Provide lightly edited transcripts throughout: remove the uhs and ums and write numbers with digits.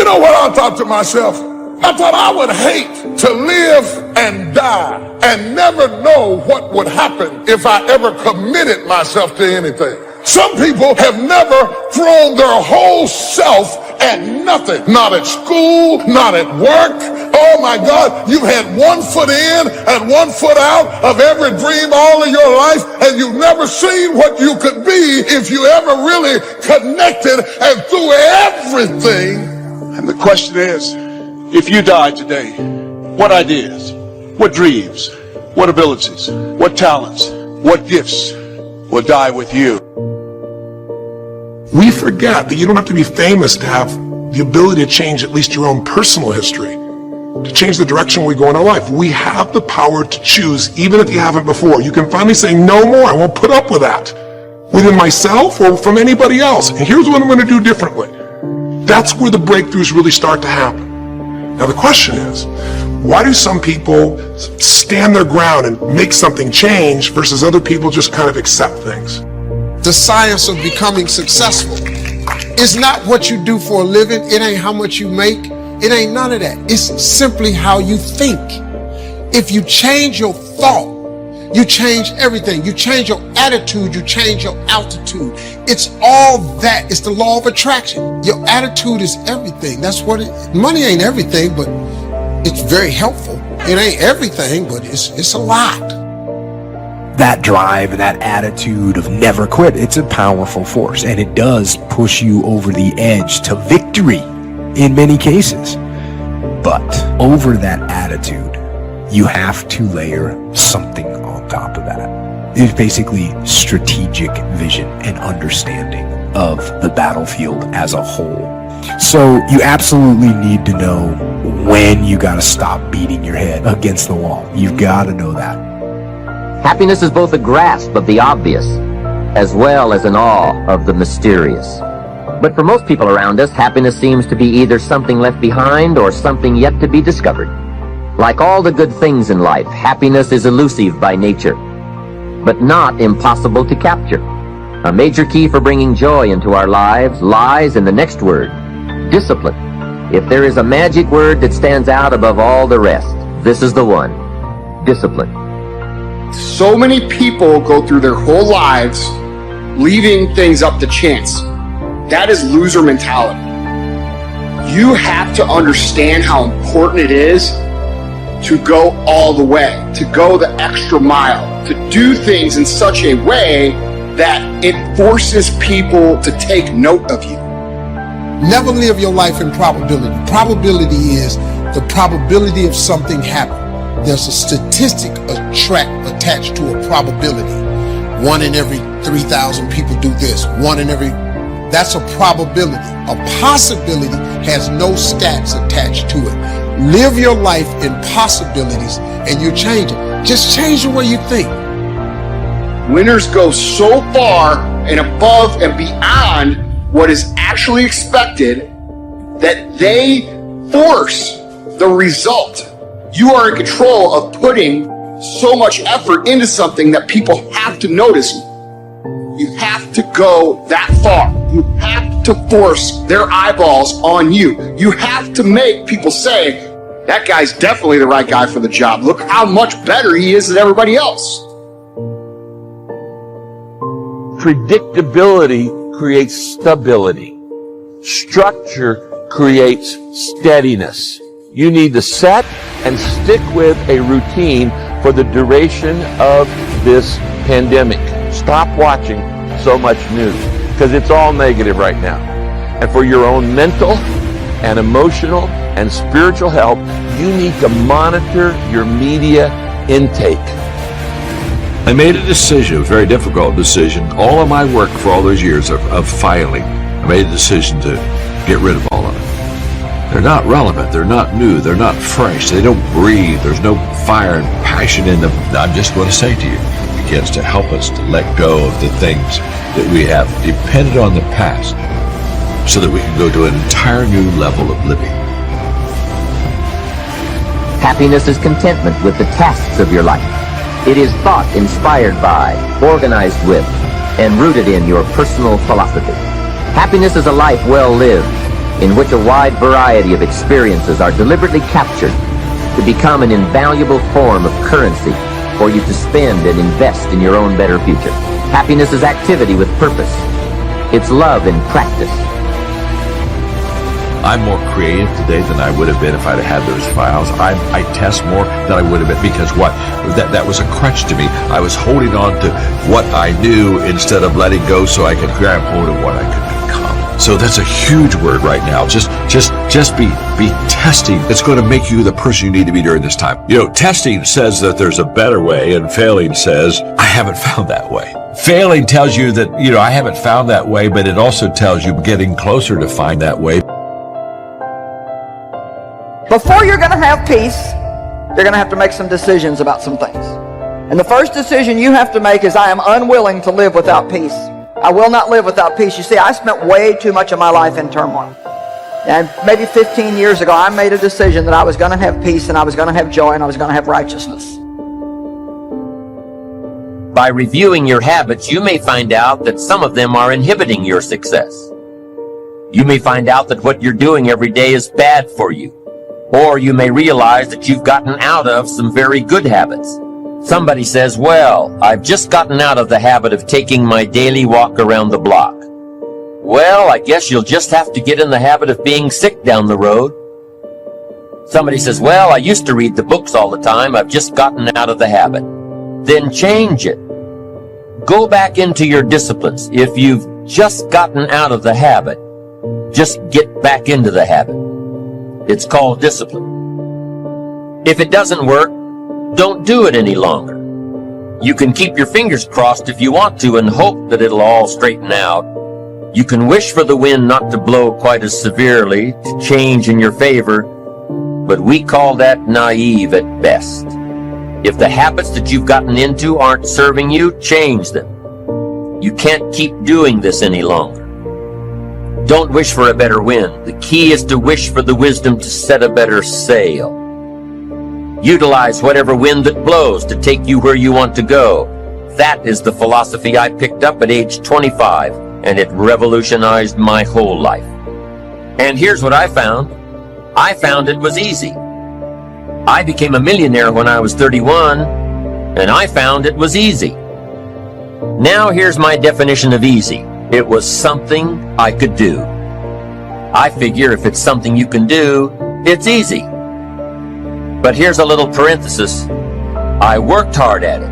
know what I thought to myself? I thought I would hate to live and die and never know what would happen if I ever committed myself to anything. Some people have never thrown their whole self at nothing. Not at school, not at work. Oh my God, you've had 1 foot in and 1 foot out of every dream all of your life, and you've never seen what you could be if you ever really connected and threw everything. And the question is, if you died today, what ideas, what dreams, what abilities, what talents, what gifts will die with you? We forget that you don't have to be famous to have the ability to change at least your own personal history, to change the direction we go in our life. We have the power to choose, even if you haven't before. You can finally say, no more, I won't put up with that, within myself or from anybody else. And here's what I'm going to do differently. That's where the breakthroughs really start to happen. Now the question is, why do some people stand their ground and make something change versus other people just kind of accept things? The science of becoming successful is not what you do for a living. It ain't how much you make. It ain't none of that. It's simply how you think. If you change your thought, you change everything. You change your attitude, you change your altitude. It's all that. It's the law of attraction. Your attitude is everything. That's what money ain't everything, but it's very helpful. It ain't everything, but it's a lot. That drive and that attitude of never quit, it's a powerful force, and it does push you over the edge to victory in many cases. But over that attitude, you have to layer something on top of that. It's basically strategic vision and understanding of the battlefield as a whole. So you absolutely need to know when you got to stop beating your head against the wall. You've got to know that. Happiness is both a grasp of the obvious, as well as an awe of the mysterious. But for most people around us, happiness seems to be either something left behind or something yet to be discovered. Like all the good things in life, happiness is elusive by nature, but not impossible to capture. A major key for bringing joy into our lives lies in the next word, discipline. If there is a magic word that stands out above all the rest, this is the one, discipline. So many people go through their whole lives leaving things up to chance. That is loser mentality. You have to understand how important it is to go all the way, to go the extra mile, to do things in such a way that it forces people to take note of you. Never live your life in probability. Probability is the probability of something happening. There's a statistic attached to a probability. 1 in every 3,000 people do this. That's a probability. A possibility has no stats attached to it. Live your life in possibilities and you change it. Just change the way you think. Winners go so far and above and beyond what is actually expected that they force the result. You are in control of putting so much effort into something that people have to notice. You have to go that far. You have to force their eyeballs on you. You have to make people say, that guy's definitely the right guy for the job. Look how much better he is than everybody else. Predictability creates stability. Structure creates steadiness. You need to set and stick with a routine for the duration of this pandemic. Stop watching so much news because it's all negative right now. And for your own mental and emotional and spiritual health, you need to monitor your media intake. I made a decision, a very difficult decision. All of my work for all those years of filing, I made a decision to get rid of all of it. They're not relevant, they're not new, they're not fresh, they don't breathe, there's no fire and passion in them. I'm just going to say to you, begins to help us to let go of the things that we have depended on the past so that we can go to an entire new level of living. Happiness is contentment with the tasks of your life. It is thought inspired by, organized with, and rooted in your personal philosophy. Happiness is a life well lived, in which a wide variety of experiences are deliberately captured to become an invaluable form of currency for you to spend and invest in your own better future. Happiness is activity with purpose. It's love in practice. I'm more creative today than I would have been if I'd have had those files. I test more than I would have been because what? That was a crutch to me. I was holding on to what I knew instead of letting go so I could grab hold of what I could become. So that's a huge word right now. Just be testing. It's going to make you the person you need to be during this time. You know, testing says that there's a better way, and failing says, I haven't found that way. Failing tells you that, I haven't found that way, but it also tells you getting closer to find that way. Before you're going to have peace, you're going to have to make some decisions about some things. And the first decision you have to make is, I am unwilling to live without peace. I will not live without peace. You see, I spent way too much of my life in turmoil. And maybe 15 years ago, I made a decision that I was going to have peace, and I was going to have joy, and I was going to have righteousness. By reviewing your habits, you may find out that some of them are inhibiting your success. You may find out that what you're doing every day is bad for you. Or you may realize that you've gotten out of some very good habits. Somebody says, well, I've just gotten out of the habit of taking my daily walk around the block. Well, I guess you'll just have to get in the habit of being sick down the road. Somebody says, well, I used to read the books all the time. I've just gotten out of the habit. Then change it. Go back into your disciplines. If you've just gotten out of the habit, just get back into the habit. It's called discipline. If it doesn't work, don't do it any longer. You can keep your fingers crossed if you want to and hope that it'll all straighten out. You can wish for the wind not to blow quite as severely, to change in your favor, but we call that naive at best. If the habits that you've gotten into aren't serving you, change them. You can't keep doing this any longer. Don't wish for a better wind. The key is to wish for the wisdom to set a better sail. Utilize whatever wind that blows to take you where you want to go. That is the philosophy I picked up at age 25, and it revolutionized my whole life. And here's what I found. I found it was easy. I became a millionaire when I was 31, and I found it was easy. Now here's my definition of easy. It was something I could do. I figure if it's something you can do, it's easy. But here's a little parenthesis. I worked hard at it.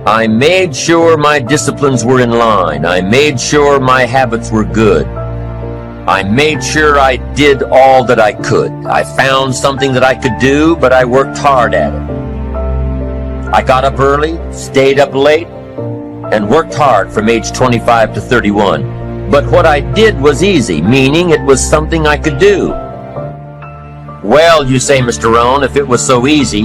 I made sure my disciplines were in line. I made sure my habits were good. I made sure I did all that I could. I found something that I could do, but I worked hard at it. I got up early, stayed up late, and worked hard from age 25 to 31. But what I did was easy, meaning it was something I could do. Well, you say, Mr. Rohn, if it was so easy,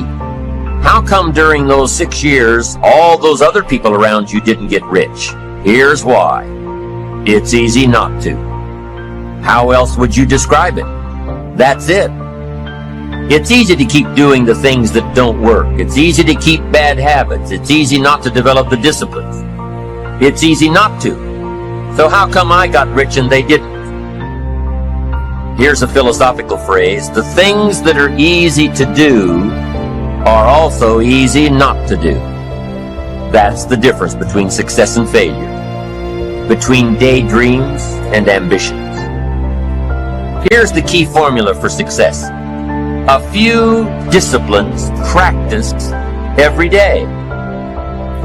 how come during those 6 years, all those other people around you didn't get rich? Here's why. It's easy not to. How else would you describe it? That's it. It's easy to keep doing the things that don't work. It's easy to keep bad habits. It's easy not to develop the disciplines. It's easy not to. So how come I got rich and they didn't? Here's a philosophical phrase. The things that are easy to do are also easy not to do. That's the difference between success and failure, between daydreams and ambitions. Here's the key formula for success. A few disciplines practiced every day.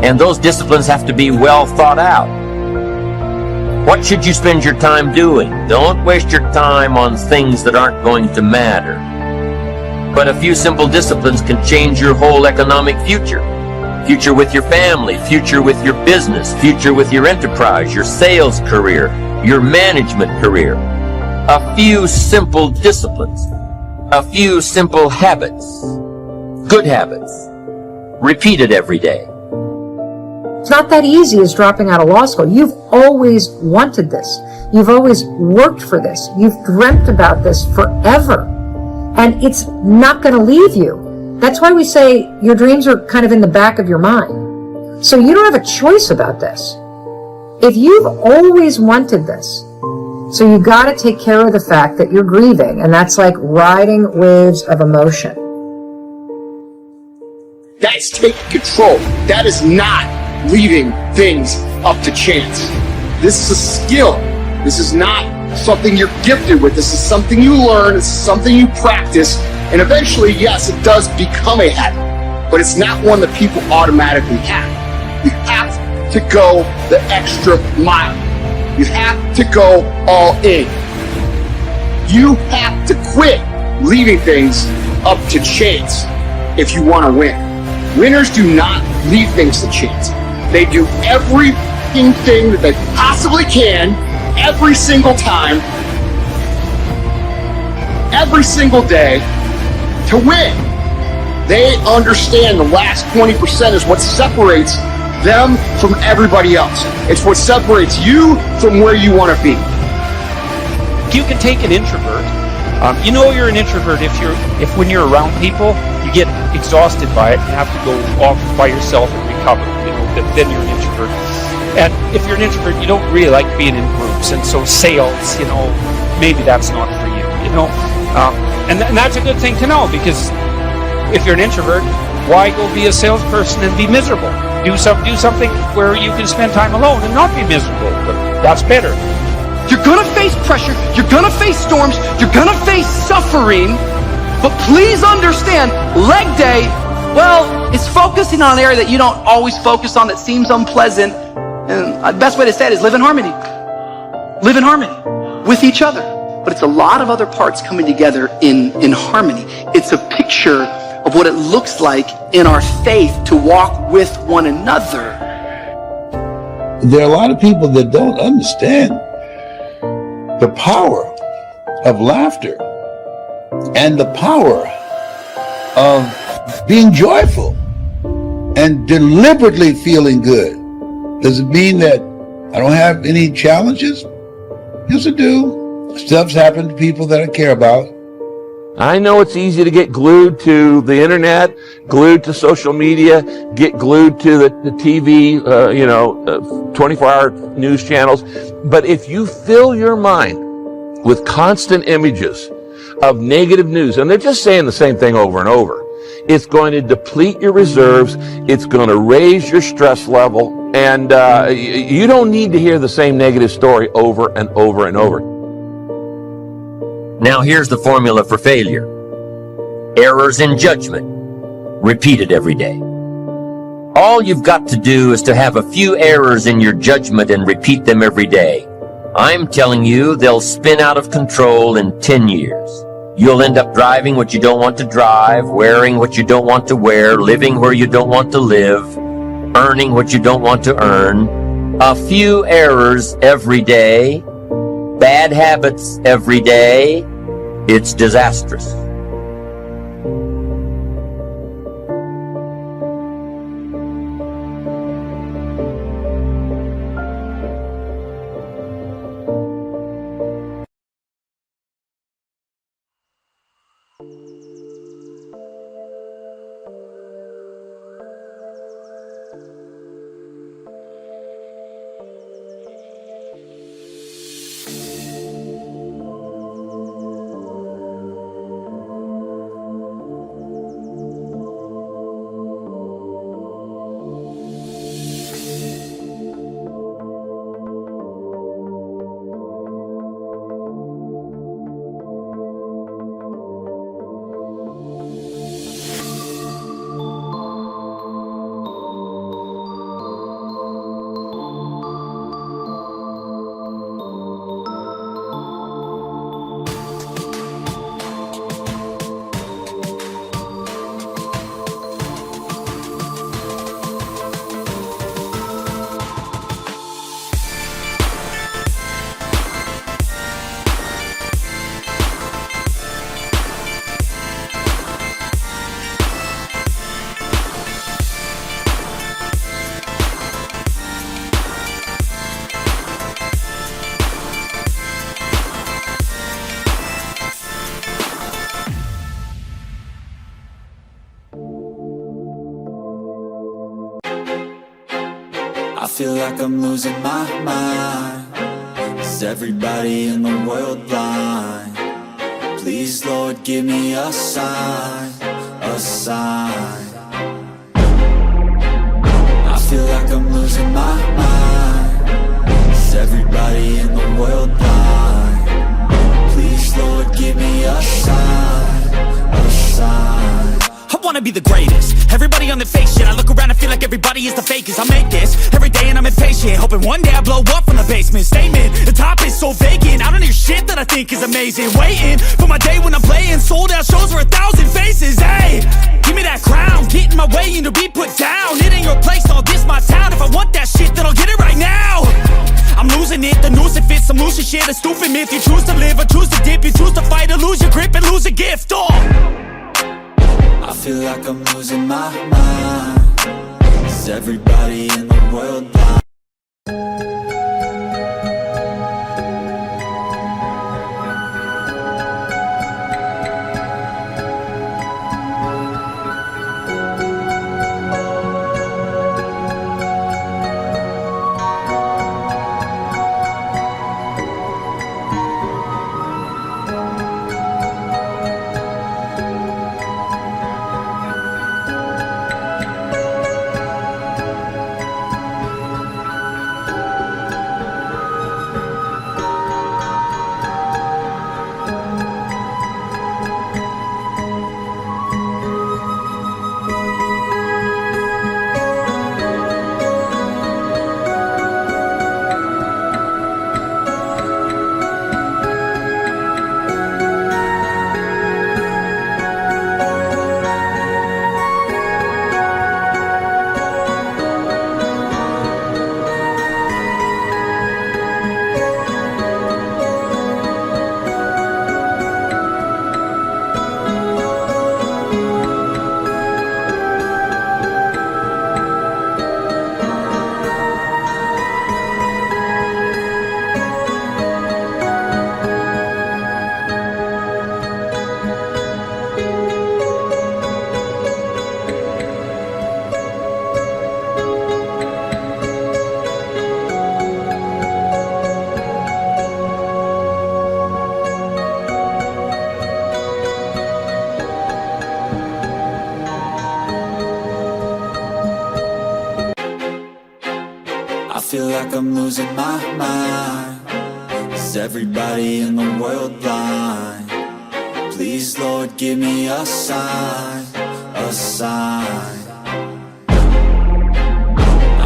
And those disciplines have to be well thought out. What should you spend your time doing? Don't waste your time on things that aren't going to matter. But a few simple disciplines can change your whole economic future. Future with your family, future with your business, future with your enterprise, your sales career, your management career. A few simple disciplines. A few simple habits. Good habits. Repeated every day. It's not that easy as dropping out of law school. You've always wanted this. You've always worked for this. You've dreamt about this forever. And it's not going to leave you. That's why we say your dreams are kind of in the back of your mind. So you don't have a choice about this. If you've always wanted this, So you got to take care of the fact that you're grieving, and that's like riding waves of emotion. That's taking control. That is not leaving things up to chance. This is a skill. This is not something you're gifted with. This is something you learn. This is something you practice. And eventually, yes, it does become a habit, but it's not one that people automatically have. You have to go the extra mile. You have to go all in. You have to quit leaving things up to chance if you want to win. Winners do not leave things to chance. They do every thing that they possibly can, every single time, every single day, to win. They understand the last 20% is what separates them from everybody else. It's what separates you from where you want to be. You can take an introvert. You know you're an introvert if when you're around people, you get exhausted by it and have to go off by yourself and recover. You know, then you're an introvert. And if you're an introvert, you don't really like being in groups. And so sales, you know, maybe that's not for you, you know. And that's a good thing to know, because if you're an introvert, why go be a salesperson and be miserable? Do something where you can spend time alone and not be miserable. That's better. You're gonna face pressure, you're gonna face storms, you're gonna face suffering, but please understand, leg day, well, it's focusing on an area that you don't always focus on that seems unpleasant, and the best way to say it is live in harmony. Live in harmony with each other. But it's a lot of other parts coming together in harmony. It's a picture of what it looks like in our faith to walk with one another. There are a lot of people that don't understand the power of laughter and the power of being joyful and deliberately feeling good. Does it mean that I don't have any challenges? Yes, I do. Stuff's happened to people that I care about. I know it's easy to get glued to the internet, glued to social media, get glued to the TV, 24-hour news channels. But if you fill your mind with constant images of negative news, and they're just saying the same thing over and over, it's going to deplete your reserves. It's going to raise your stress level. And you don't need to hear the same negative story over and over and over. Now here's the formula for failure. Errors in judgment, repeated every day. All you've got to do is to have a few errors in your judgment and repeat them every day. I'm telling you, they'll spin out of control in 10 years. You'll end up driving what you don't want to drive, wearing what you don't want to wear, living where you don't want to live, earning what you don't want to earn. A few errors every day, bad habits every day. It's disastrous. I feel like I'm losing my mind. Is everybody in the world blind? Please, Lord, give me a sign, a sign. I feel like I'm losing my mind. Is everybody in the world blind? Please, Lord, give me a sign, a sign. I wanna be the greatest. Everybody on the fake shit. I look around and feel like everybody is the fakest. I make this every day and I'm impatient, hoping one day I blow up from the basement. Statement, the top is so vacant. I don't hear shit that I think is amazing. Waiting for my day when I'm playing sold out shows for 1,000 faces. Hey, give me that crown, get in my way and to be put down. It ain't your place, all this my town. If I want that shit, then I'll get it right now. I'm losing it, the noose it fits. I'm losing shit, a stupid myth. You choose to live or choose to dip. You choose to fight or lose your grip and lose a gift. I feel like I'm losing my mind. Is everybody in the world blind? I feel like I'm losing my mind. Is everybody in the world blind? Please, Lord, give me a sign, a sign.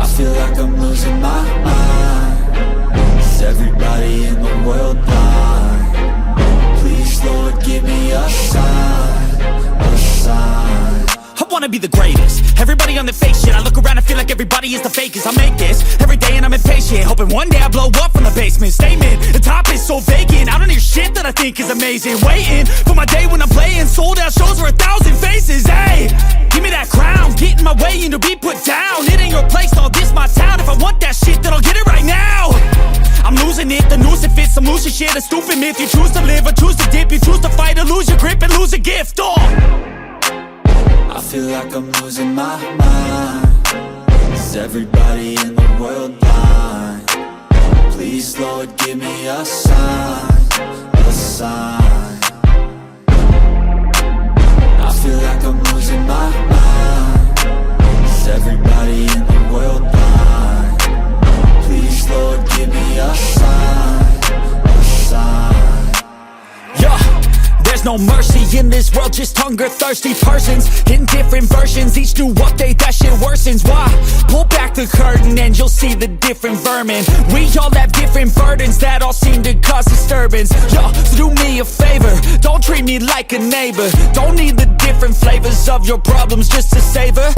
I feel like I'm losing my mind. Is everybody in the world blind? Please, Lord, give me a sign, a sign. I wanna be the greatest. Everybody on the fake shit. I look around and feel like everybody is the fakest. I make this every day and I'm impatient, hoping one day I blow up from the basement. Statement, the top is so vacant. I don't hear shit that I think is amazing. Waiting for my day when I'm playing sold out shows for 1,000 faces. Hey, give me that crown, get in my way and to be put down. It ain't your place, all this my town. If I want that shit, then I'll get it right now. I'm losing it, the noose it fits. I'm losing shit, a stupid myth. You choose to live or choose to dip. You choose to fight or lose your grip and lose a gift. I feel like I'm losing my mind. Is everybody in the world blind? Please, Lord, give me a sign, a sign. I feel like I'm losing my mind. Is everybody in the world blind? Please, Lord, give me a sign, a sign. Yeah. There's no mercy in this world, just hunger-thirsty persons in different versions. Each new update, that shit worsens. Why? Pull back the curtain and you'll see the different vermin. We all have different burdens that all seem to cause disturbance. Yo, so do me a favor, don't treat me like a neighbor. Don't need the different flavors of your problems just to savor.